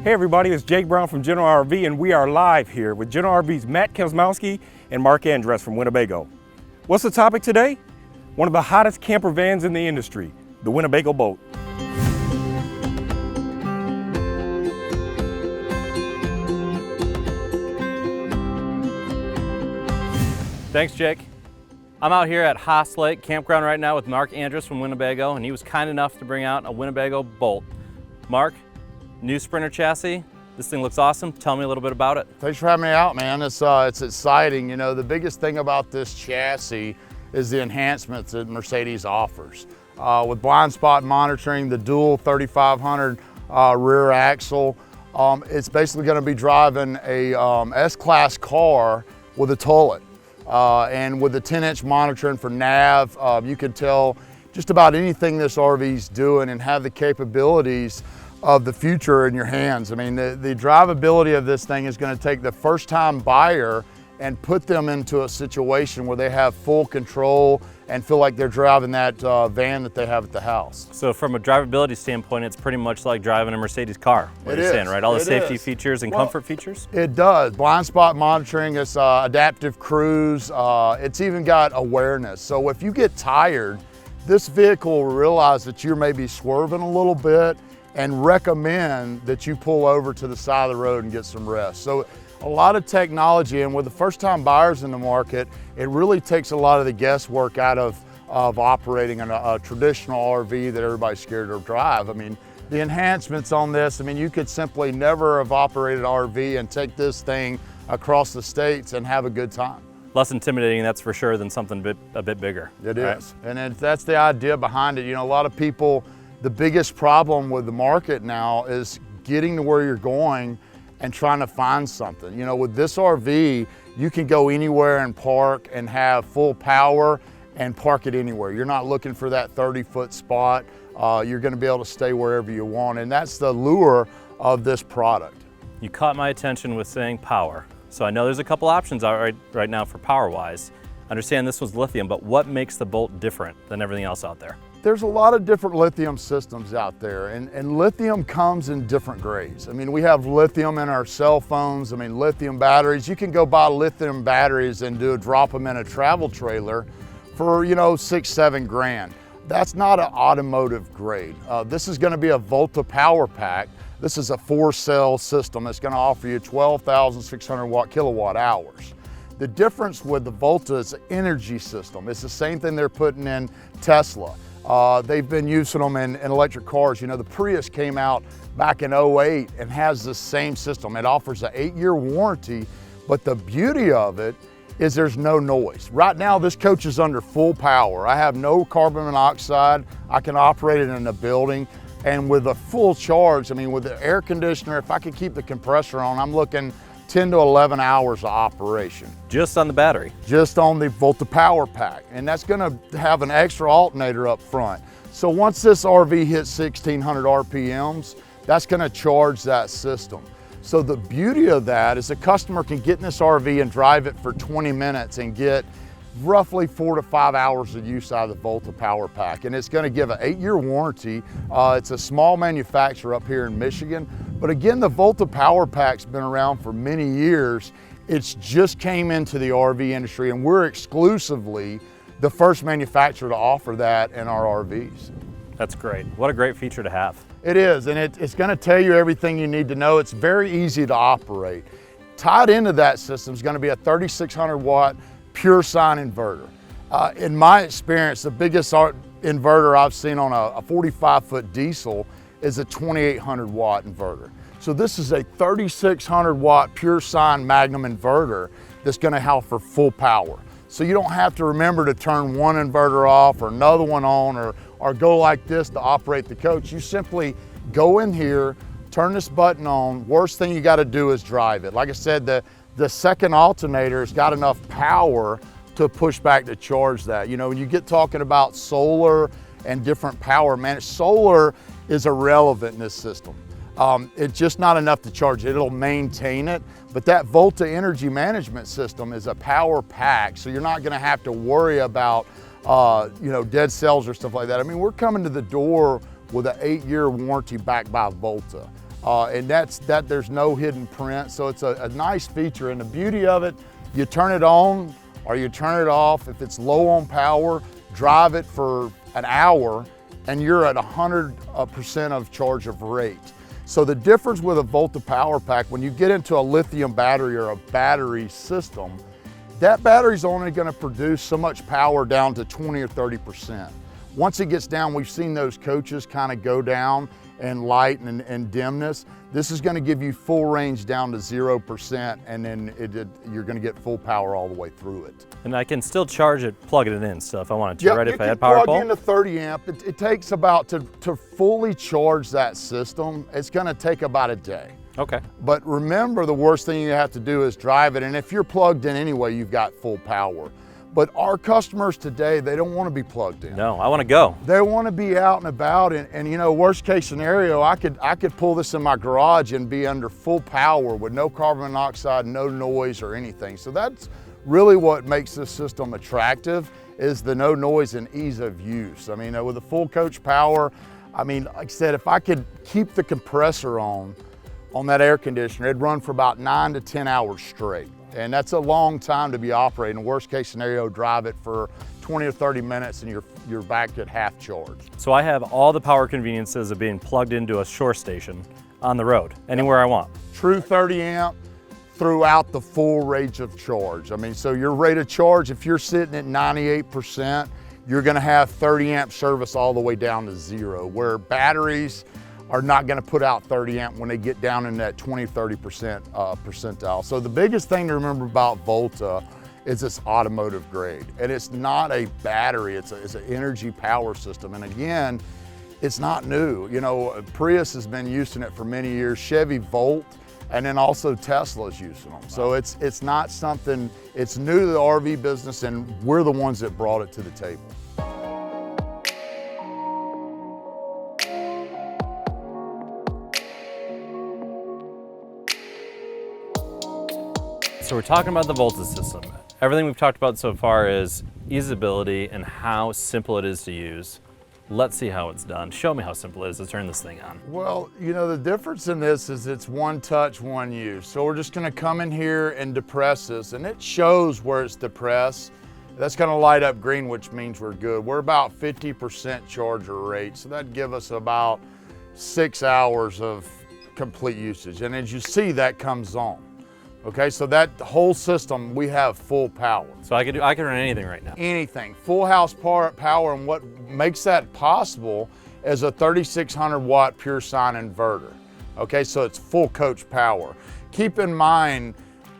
Hey everybody, it's Jake Brown from General RV and we are live here with General RV's Matt Kosmowski and Mark Andress from Winnebago. What's the topic today? One of the hottest camper vans in the industry, the Winnebago Boldt. Thanks, Jake. I'm out here at Haas Lake Campground right now with Mark Andress from Winnebago, and he was kind enough to bring out a Winnebago Boldt. Mark, new Sprinter chassis. This thing looks awesome. Tell me a little bit about it. Thanks for having me out, man. It's exciting. You know, the biggest thing about this chassis is the enhancements that Mercedes offers. With blind spot monitoring, the dual 3500 rear axle, it's basically going to be driving a S-Class car with a toilet. And with the 10-inch monitoring for nav, you can tell just about anything this RV's doing and have the capabilities of the future in your hands. I mean, the drivability of this thing is going to take the first-time buyer and put them into a situation where they have full control and feel like they're driving that van that they have at the house. So from a drivability standpoint, it's pretty much like driving a Mercedes car. What you're saying, right? All the safety features and comfort features? It does. Blind spot monitoring, it's adaptive cruise. It's even got awareness. So if you get tired, this vehicle will realize that you're maybe swerving a little bit and recommend that you pull over to the side of the road and get some rest. So a lot of technology, and with the first-time buyers in the market, it really takes a lot of the guesswork out of operating a traditional RV that everybody's scared to drive. I mean, the enhancements on this, I mean, you could simply never have operated an RV and take this thing across the states and have a good time. Less intimidating, that's for sure, than something a bit bigger. It is, and that's the idea behind it. You know, a lot of people, the biggest problem with the market now is getting to where you're going and trying to find something. You know, with this RV, you can go anywhere and park and have full power and park it anywhere. You're not looking for that 30-foot spot. You're gonna be able to stay wherever you want, and that's the lure of this product. You caught my attention with saying power. So I know there's a couple options out right now for power-wise. I understand this was lithium, but what makes the Boldt different than everything else out there? There's a lot of different lithium systems out there, and lithium comes in different grades. I mean, we have lithium in our cell phones. I mean, lithium batteries. You can go buy lithium batteries and drop them in a travel trailer for, you know, 6-7 grand. That's not an automotive grade. This is going to be a Volta power pack. This is a 4-cell system that's going to offer you 12,600 kilowatt hours. The difference with the Volta is the energy system. It's the same thing they're putting in Tesla. They've been using them in electric cars. You know, the Prius came out back in '08 and has the same system. It offers an 8-year warranty, but the beauty of it is there's no noise. Right now, this coach is under full power. I have no carbon monoxide. I can operate it in a building. And with a full charge, I mean, with the air conditioner, if I could keep the compressor on, I'm looking 10 to 11 hours of operation. Just on the battery? Just on the Volta power pack. And that's gonna have an extra alternator up front. So once this RV hits 1,600 RPMs, that's gonna charge that system. So the beauty of that is a customer can get in this RV and drive it for 20 minutes and get roughly 4 to 5 hours of use out of the Volta power pack. And it's gonna give an 8-year warranty. It's a small manufacturer up here in Michigan. But again, the Volta power pack's been around for many years. It's just came into the RV industry, and we're exclusively the first manufacturer to offer that in our RVs. That's great. What a great feature to have. It is, and it's gonna tell you everything you need to know. It's very easy to operate. Tied into that system is gonna be a 3,600 watt pure sine inverter. In my experience, the biggest inverter I've seen on a 45-foot diesel is a 2,800 watt inverter. So this is a 3,600 watt pure sine Magnum inverter that's gonna help for full power. So you don't have to remember to turn one inverter off or another one on or go like this to operate the coach. You simply go in here, turn this button on. Worst thing you gotta do is drive it. Like I said, the second alternator's got enough power to push back to charge that. You know, when you get talking about solar and different power, man, solar is irrelevant in this system. It's just not enough to charge it. It'll maintain it, but that Volta energy management system is a power pack, so you're not gonna have to worry about you know, dead cells or stuff like that. I mean, we're coming to the door with an 8-year warranty backed by Volta. And there's no hidden print, so it's a nice feature. And the beauty of it, you turn it on or you turn it off. If it's low on power, drive it for an hour and you're at 100% of charge of rate. So the difference with a Volta Power Pack, when you get into a lithium battery or a battery system, that battery's only gonna produce so much power down to 20 or 30%. Once it gets down, we've seen those coaches kind of go down in light and dimness. This is gonna give you full range down to 0%, and then you're gonna get full power all the way through it. And I can still charge it, plug it in still if I wanted to, right? If I had power pole? pole? Plug in the 30 amp. It takes about, to fully charge that system, it's gonna take about a day. Okay. But remember, the worst thing you have to do is drive it, and if you're plugged in anyway, you've got full power. But our customers today, they don't want to be plugged in. No, I want to go. They want to be out and about, and you know, worst case scenario, I could pull this in my garage and be under full power with no carbon monoxide, no noise or anything. So that's really what makes this system attractive, is the no noise and ease of use. I mean, with the full coach power, I mean, like I said, if I could keep the compressor on that air conditioner, it'd run for about 9 to 10 hours straight. And that's a long time to be operating. Worst case scenario, drive it for 20 or 30 minutes and you're back at half charge. So I have all the power conveniences of being plugged into a shore station on the road, anywhere I want. True 30 amp throughout the full range of charge. I mean, so your rate of charge, if you're sitting at 98%, you're gonna have 30 amp service all the way down to 0, where batteries are not gonna put out 30 amp when they get down in that 20-30% percentile. So the biggest thing to remember about Volta is it's automotive grade. And it's not a battery, it's an energy power system. And again, it's not new. You know, Prius has been using it for many years, Chevy Volt, and then also Tesla's using them. So it's not something, it's new to the RV business, and we're the ones that brought it to the table. So we're talking about the Volta system. Everything we've talked about so far is usability and how simple it is to use. Let's see how it's done. Show me how simple it is to turn this thing on. Well, you know, the difference in this is it's one touch, one use. So we're just gonna come in here and depress this, and it shows where it's depressed. That's gonna light up green, which means we're good. We're about 50% charger rate, so that'd give us about 6 hours of complete usage. And as you see, that comes on. Okay, so that whole system, we have full power. So I can run anything right now. Anything, full house power, and what makes that possible is a 3600 watt pure sine inverter. Okay, so it's full coach power. Keep in mind,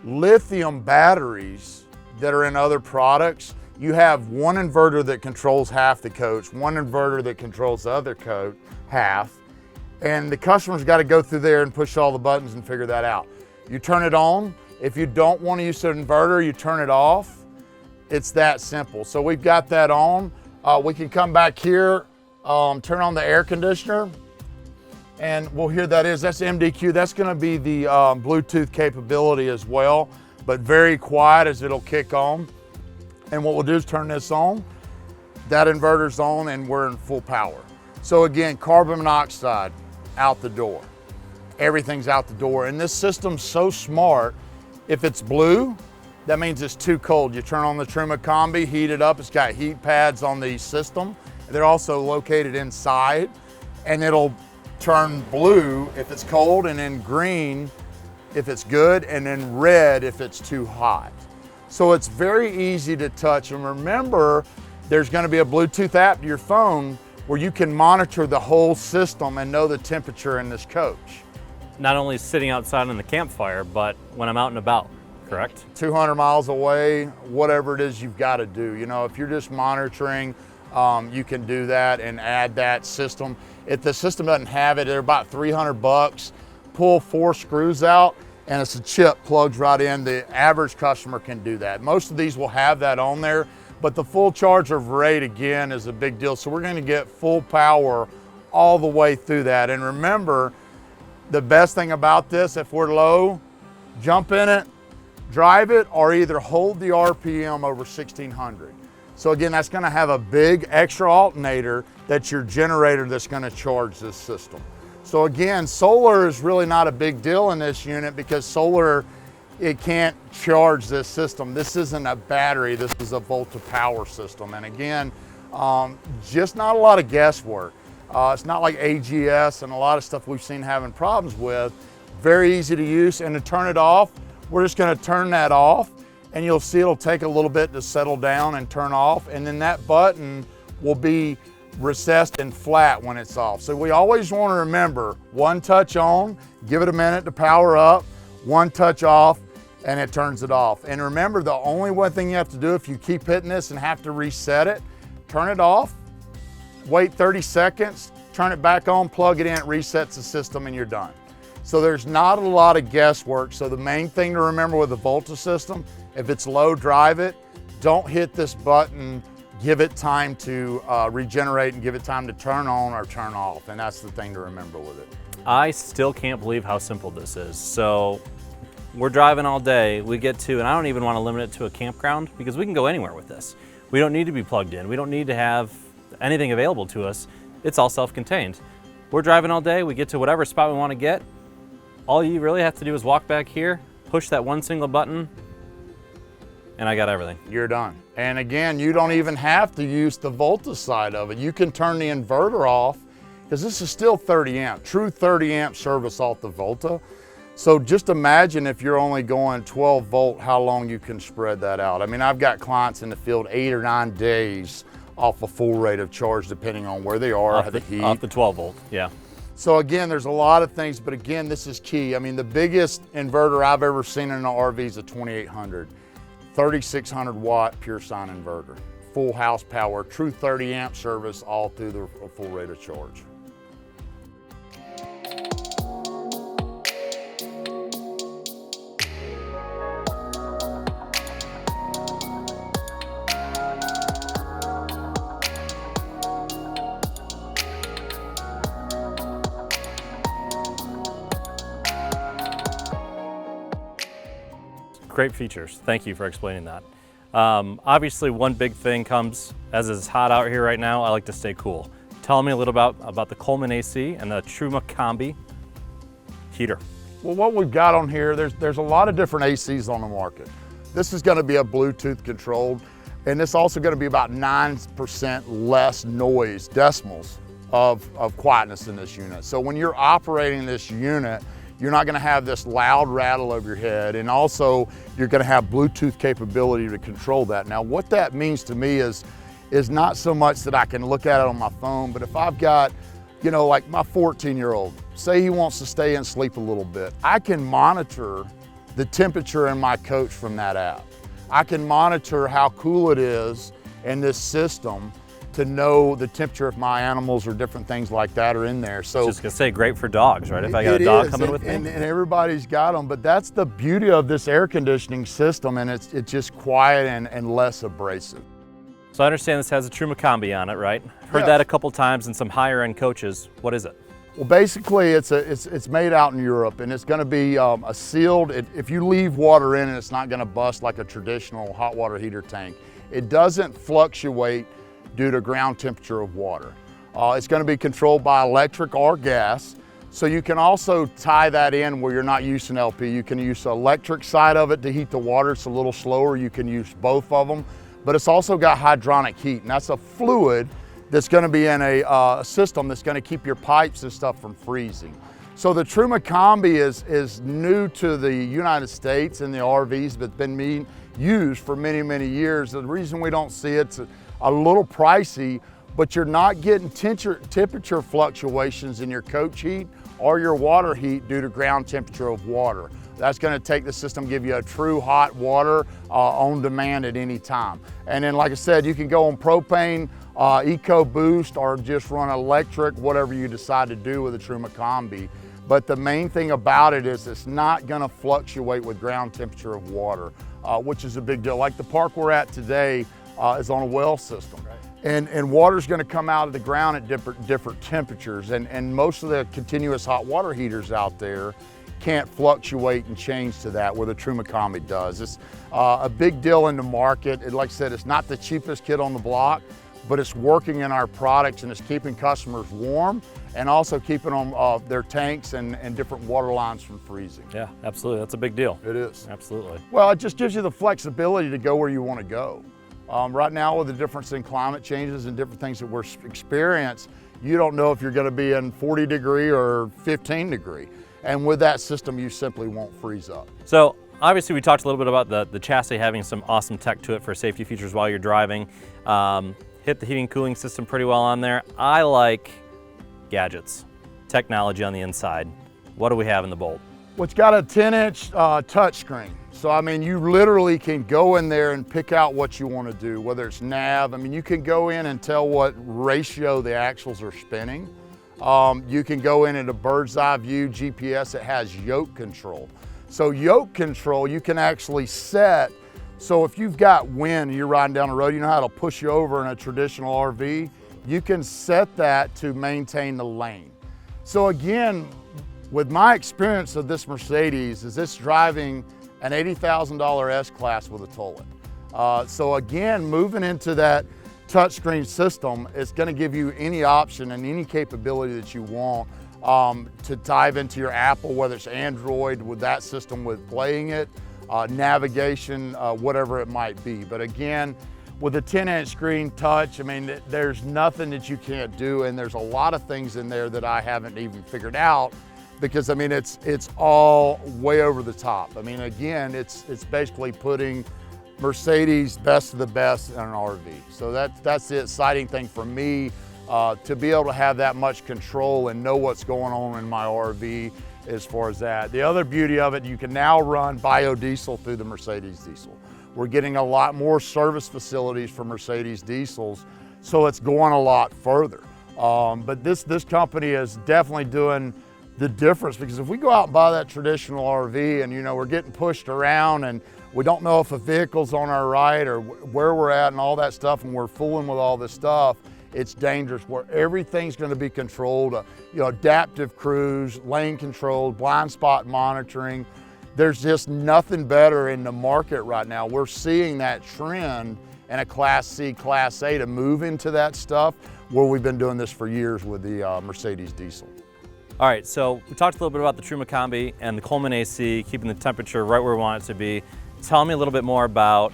lithium batteries that are in other products, you have one inverter that controls half the coach, one inverter that controls the other half, and the customer's got to go through there and push all the buttons and figure that out. You turn it on. If you don't want to use the inverter, you turn it off. It's that simple. So we've got that on. We can come back here, turn on the air conditioner, and we'll hear that is. That's MDQ. That's going to be the Bluetooth capability as well, but very quiet as it'll kick on. And what we'll do is turn this on. That inverter's on, and we're in full power. So again, carbon monoxide out the door. Everything's out the door, and this system's so smart. If it's blue, that means it's too cold. You turn on the Truma Combi, heat it up. It's got heat pads on the system. They're also located inside, and it'll turn blue if it's cold, and then green if it's good, and then red if it's too hot. So it's very easy to touch. And remember, there's gonna be a Bluetooth app to your phone where you can monitor the whole system and know the temperature in this coach. Not only sitting outside on the campfire, but when I'm out and about, correct? 200 miles away, whatever it is you've got to do. You know, if you're just monitoring, you can do that and add that system. If the system doesn't have it, they're about 300 bucks. Pull 4 screws out, and it's a chip, plugs right in. The average customer can do that. Most of these will have that on there, but the full charge of rate, again, is a big deal. So we're going to get full power all the way through that. And remember, the best thing about this, if we're low, jump in it, drive it, or either hold the RPM over 1600. So again, that's gonna have a big extra alternator that's your generator that's gonna charge this system. So again, solar is really not a big deal in this unit because solar, it can't charge this system. This isn't a battery, this is a Volta power system. And again, just not a lot of guesswork. It's not like AGS and a lot of stuff we've seen having problems with. Very easy to use, and to turn it off, we're just gonna turn that off, and you'll see it'll take a little bit to settle down and turn off, and then that button will be recessed and flat when it's off. So we always wanna remember, one touch on, give it a minute to power up, one touch off, and it turns it off. And remember, the only one thing you have to do if you keep hitting this and have to reset it, turn it off, wait 30 seconds, turn it back on, plug it in, it resets the system, and you're done. So there's not a lot of guesswork. So the main thing to remember with the Volta system, if it's low, drive it, don't hit this button, give it time to regenerate and give it time to turn on or turn off. And that's the thing to remember with it. I still can't believe how simple this is. So we're driving all day, we get to, and I don't even want to limit it to a campground because we can go anywhere with this. We don't need to be plugged in. We don't need to have anything available to us. It's all self-contained. We're driving all day, we get to whatever spot we want to get. All you really have to do is walk back here, push that one single button, and I got everything. You're done. And again, you don't even have to use the Volta side of it. You can turn the inverter off because this is still 30 amp, true 30 amp service off the Volta. So just imagine if you're only going 12 volt, how long you can spread that out. I mean, I've got clients in the field 8 or 9 days off a full rate of charge, depending on where they are, the heat. Off the 12 volt, yeah. So again, there's a lot of things, but again, this is key. I mean, the biggest inverter I've ever seen in an RV is a 2800, 3600 watt pure sine inverter. Full house power, true 30 amp service all through the full rate of charge. Great features. Thank you for explaining that. Obviously, one big thing comes, as it's hot out here right now, I like to stay cool. Tell me a little about the Coleman AC and the Truma Combi heater. Well, what we've got on here, there's a lot of different ACs on the market. This is gonna be a Bluetooth controlled, and it's also gonna be about 9% less noise, decimals of quietness in this unit. So when you're operating this unit, you're not gonna have this loud rattle over your head, and also you're gonna have Bluetooth capability to control that. Now, what that means to me is not so much that I can look at it on my phone, but if I've got, you know, like my 14-year-old, say he wants to stay and sleep a little bit, I can monitor the temperature in my coach from that app. I can monitor how cool it is in this system to know the temperature if my animals or different things like that are in there. So just gonna say, great for dogs, right? If I got a dog coming with me. And everybody's got them, but that's the beauty of this air conditioning system, and it's just quiet and less abrasive. So I understand this has a Truma Combi on it, right? Heard that a couple times in some higher end coaches. What is it? Well, basically it's made out in Europe, and it's gonna be a sealed, if you leave water in it, it's not gonna bust like a traditional hot water heater tank. It doesn't fluctuate due to ground temperature of water. It's gonna be controlled by electric or gas. So you can also tie that in where you're not using LP. You can use the electric side of it to heat the water. It's a little slower. You can use both of them, but it's also got hydronic heat, and that's a fluid that's gonna be in a system that's gonna keep your pipes and stuff from freezing. So the Truma Combi is new to the United States and the RVs, but been used for many, many years. The reason we don't see it's a little pricey, but you're not getting temperature fluctuations in your coach heat or your water heat due to ground temperature of water. That's gonna take the system, give you a true hot water on demand at any time. And then, like I said, you can go on propane, EcoBoost, or just run electric, whatever you decide to do with the Truma Combi. But the main thing about it is it's not gonna fluctuate with ground temperature of water, which is a big deal. Like the park we're at today, is on a well system. Right. And water's gonna come out of the ground at different temperatures, and most of the continuous hot water heaters out there can't fluctuate and change to that where the Truma Combi does. It's a big deal in the market. And like I said, it's not the cheapest kit on the block, but it's working in our products and it's keeping customers warm and also keeping them, their tanks and different water lines from freezing. Yeah, absolutely. That's a big deal. It is. Absolutely. Well, it just gives you the flexibility to go where you want to go. Right now, with the difference in climate changes and different things that we're experiencing, you don't know if you're going to be in 40 degree or 15 degree. And with that system, you simply won't freeze up. So obviously we talked a little bit about the chassis having some awesome tech to it for safety features while you're driving. Hit the heating cooling system pretty well on there. I like gadgets, technology on the inside. What do we have in the Boldt? Well, it's got a 10-inch touchscreen. So, I mean, you literally can go in there and pick out what you want to do, whether it's nav. I mean, you can go in and tell what ratio the axles are spinning. You can go in at a bird's eye view GPS. It has yoke control. So yoke control, you can actually set. So if you've got wind and you're riding down the road, you know how it'll push you over in a traditional RV? You can set that to maintain the lane. So again, with my experience of this Mercedes, is this driving an $80,000 S-Class with a tow-it. So again, moving into that touchscreen system, it's going to give you any option and any capability that you want to dive into your Apple, whether it's Android with that system with playing it, navigation, whatever it might be. But again, with a 10-inch screen touch, I mean, there's nothing that you can't do, and there's a lot of things in there that I haven't even figured out because, I mean, it's all way over the top. I mean, again, it's basically putting Mercedes best of the best in an RV. So that's the exciting thing for me, to be able to have that much control and know what's going on in my RV as far as that. The other beauty of it, you can now run biodiesel through the Mercedes diesel. We're getting a lot more service facilities for Mercedes diesels, so it's going a lot further. But this company is definitely doing the difference, because if we go out and buy that traditional RV and, you know, we're getting pushed around and we don't know if a vehicle's on our right or where we're at and all that stuff, and we're fooling with all this stuff, it's dangerous. Where everything's going to be controlled, you know, adaptive cruise, lane control, blind spot monitoring. There's just nothing better in the market right now. We're seeing that trend in a Class C, Class A to move into that stuff, where we've been doing this for years with the Mercedes diesel. All right, so we talked a little bit about the Truma Combi and the Coleman AC, keeping the temperature right where we want it to be. Tell me a little bit more about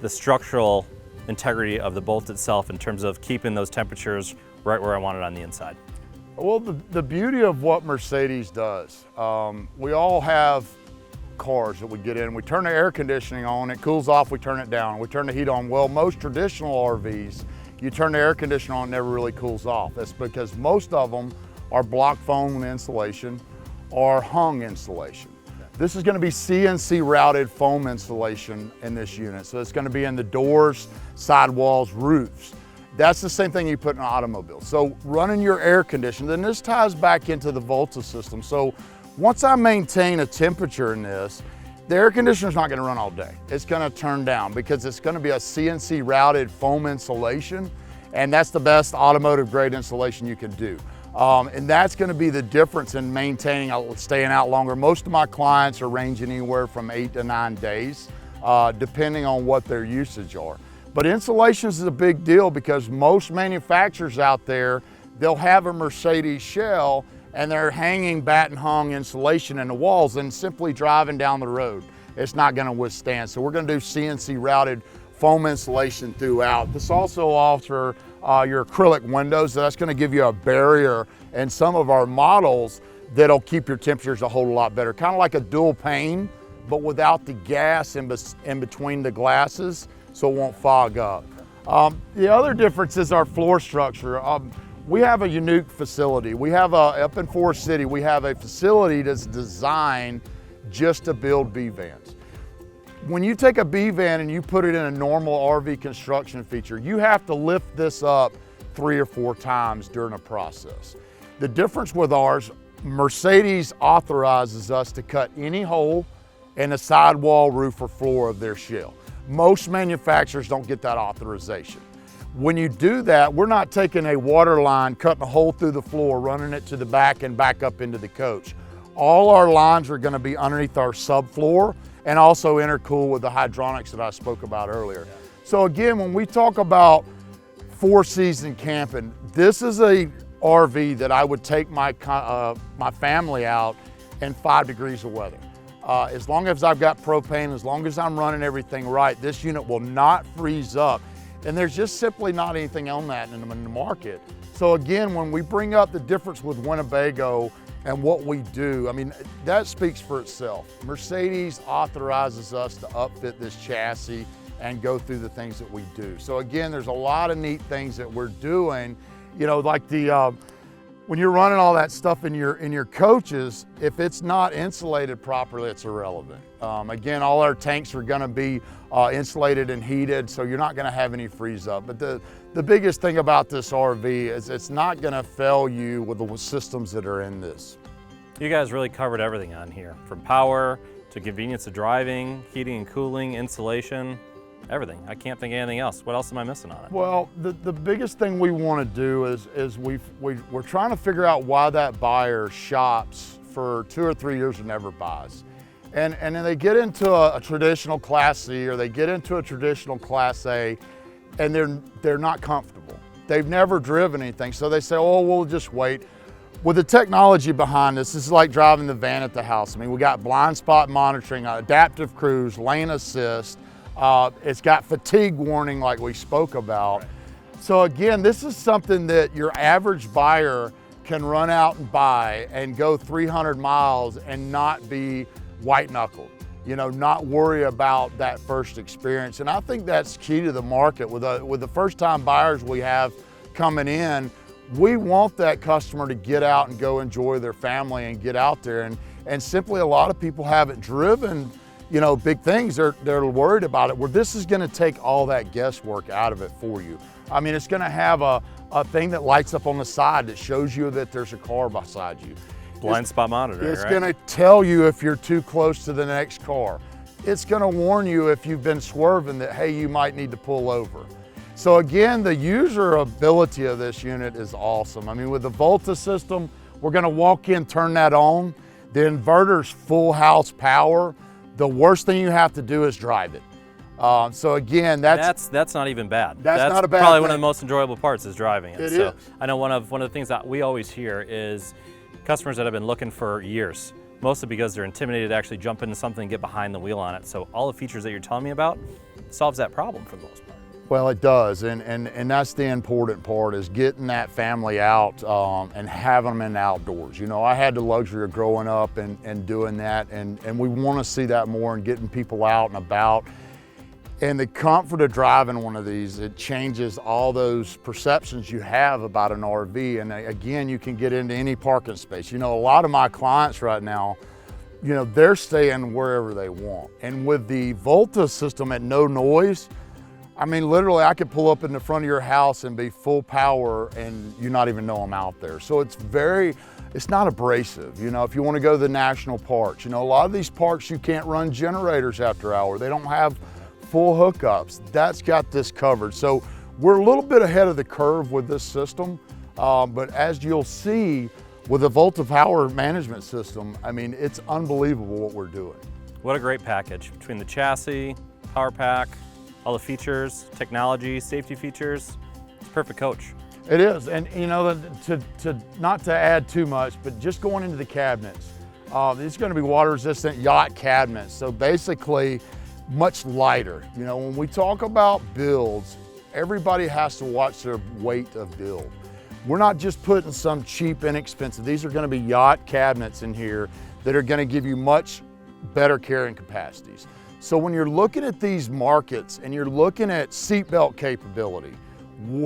the structural integrity of the Boldt itself in terms of keeping those temperatures right where I want it on the inside. Well, the beauty of what Mercedes does, we all have cars that we get in, we turn the air conditioning on, it cools off, we turn it down, we turn the heat on. Well, most traditional RVs, you turn the air conditioner on, it never really cools off. That's because most of them are block foam insulation or hung insulation. This is going to be CNC routed foam insulation in this unit. So it's going to be in the doors, sidewalls, roofs. That's the same thing you put in an automobile. So running your air conditioner, then this ties back into the Volta system. So once I maintain a temperature in this, the air conditioner's not going to run all day. It's going to turn down because it's going to be a CNC routed foam insulation, and that's the best automotive grade insulation you can do. And that's going to be the difference in maintaining, staying out longer. Most of my clients are ranging anywhere from 8 to 9 days, depending on what their usage are. But insulation is a big deal because most manufacturers out there, they'll have a Mercedes shell and they're hanging batten hung insulation in the walls and simply driving down the road. It's not going to withstand. So we're going to do CNC routed foam insulation throughout. This also offers your acrylic windows. That's going to give you a barrier in some of our models that'll keep your temperatures a whole lot better. Kind of like a dual pane, but without the gas in between the glasses, so it won't fog up. The other difference is our floor structure. We have a unique facility. We have up in Forest City, we have a facility that's designed just to build B-vans. When you take a B-van and you put it in a normal RV construction feature, you have to lift this up 3 or 4 times during a process. The difference with ours, Mercedes authorizes us to cut any hole in the sidewall, roof, or floor of their shell. Most manufacturers don't get that authorization. When you do that, we're not taking a water line, cutting a hole through the floor, running it to the back and back up into the coach. All our lines are going to be underneath our subfloor and also intercool with the hydronics that I spoke about earlier. So again, when we talk about 4-season camping, this is a RV that I would take my family out in 5 degrees of weather. As long as I've got propane, as long as I'm running everything right, this unit will not freeze up. And there's just simply not anything on that in the market. So again, when we bring up the difference with Winnebago and what we do, I mean, that speaks for itself. Mercedes authorizes us to upfit this chassis and go through the things that we do. So again, there's a lot of neat things that we're doing, you know, like when you're running all that stuff in your coaches, if it's not insulated properly, it's irrelevant. Again, all our tanks are gonna be insulated and heated, so you're not gonna have any freeze up. But the biggest thing about this RV is it's not gonna fail you with the systems that are in this. You guys really covered everything on here, from power to convenience of driving, heating and cooling, insulation, everything. I can't think of anything else. What else am I missing on it? Well, the biggest thing we want to do is we're trying to figure out why that buyer shops for 2 or 3 years and never buys. And then they get into a traditional Class C or they get into a traditional Class A and they're not comfortable. They've never driven anything, so they say, oh, we'll just wait. With the technology behind this is like driving the van at the house. I mean, we got blind spot monitoring, adaptive cruise, lane assist. It's got fatigue warning like we spoke about. Right. So again, this is something that your average buyer can run out and buy and go 300 miles and not be white knuckled, you know, not worry about that first experience. And I think that's key to the market. With the first time buyers we have coming in, we want that customer to get out and go enjoy their family and get out there. And simply a lot of people haven't driven, you know, big things. They're worried about it. Well, this is gonna take all that guesswork out of it for you. I mean, it's gonna have a thing that lights up on the side that shows you that there's a car beside you. Blind spot monitor, It's right? gonna tell you if you're too close to the next car. It's gonna warn you if you've been swerving that, hey, you might need to pull over. So again, the usability of this unit is awesome. I mean, with the Volta system, we're gonna walk in, turn that on. The inverter's full house power. The worst thing you have to do is drive it. So again, that's not even bad. That's not a bad probably thing. one of the most enjoyable parts is driving it. It so is. I know one of the things that we always hear is customers that have been looking for years, mostly because they're intimidated to actually jump into something and get behind the wheel on it. So all the features that you're telling me about solves that problem for the most part. Well, it does, and that's the important part, is getting that family out and having them in the outdoors. You know, I had the luxury of growing up and doing that, and we want to see that more and getting people out and about. And the comfort of driving one of these, it changes all those perceptions you have about an RV. And again, you can get into any parking space. You know, a lot of my clients right now, you know, they're staying wherever they want. And with the Volta system at no noise, I mean, literally, I could pull up in the front of your house and be full power and you not even know I'm out there. So it's not abrasive. You know, if you want to go to the national parks, you know, a lot of these parks, you can't run generators after hour. They don't have full hookups. That's got this covered. So we're a little bit ahead of the curve with this system. But as you'll see with the Volta power management system, I mean, it's unbelievable what we're doing. What a great package between the chassis, power pack, all the features, technology, safety features. It's a perfect coach. It is, and you know, not to add too much, but just going into the cabinets, these are going to be water-resistant yacht cabinets. So basically, much lighter. You know, when we talk about builds, everybody has to watch their weight of build. We're not just putting some cheap, inexpensive. These are going to be yacht cabinets in here that are going to give you much better carrying capacities. So when you're looking at these markets and you're looking at seatbelt capability,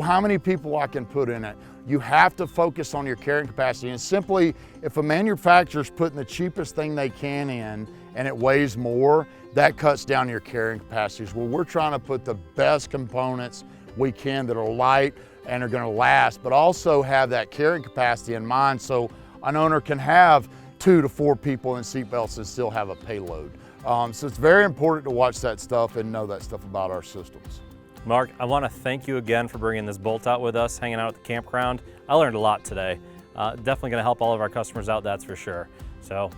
how many people I can put in it, you have to focus on your carrying capacity. And simply, if a manufacturer's putting the cheapest thing they can in and it weighs more, that cuts down your carrying capacities. Well, we're trying to put the best components we can that are light and are gonna last, but also have that carrying capacity in mind so an owner can have 2 to 4 people in seatbelts and still have a payload. So it's very important to watch that stuff and know that stuff about our systems. Mark, I want to thank you again for bringing this Boldt out with us, hanging out at the campground. I learned a lot today. Definitely going to help all of our customers out, that's for sure. So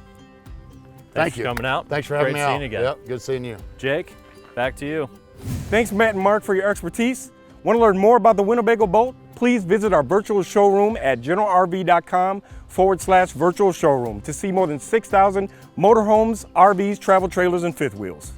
thanks for coming out. Thanks for having me out. Great seeing you again. Yep, good seeing you. Jake, back to you. Thanks, Matt and Mark, for your expertise. Want to learn more about the Winnebago Boldt? Please visit our virtual showroom at generalrv.com/virtual showroom to see more than 6,000 motorhomes, RVs, travel trailers, and fifth wheels.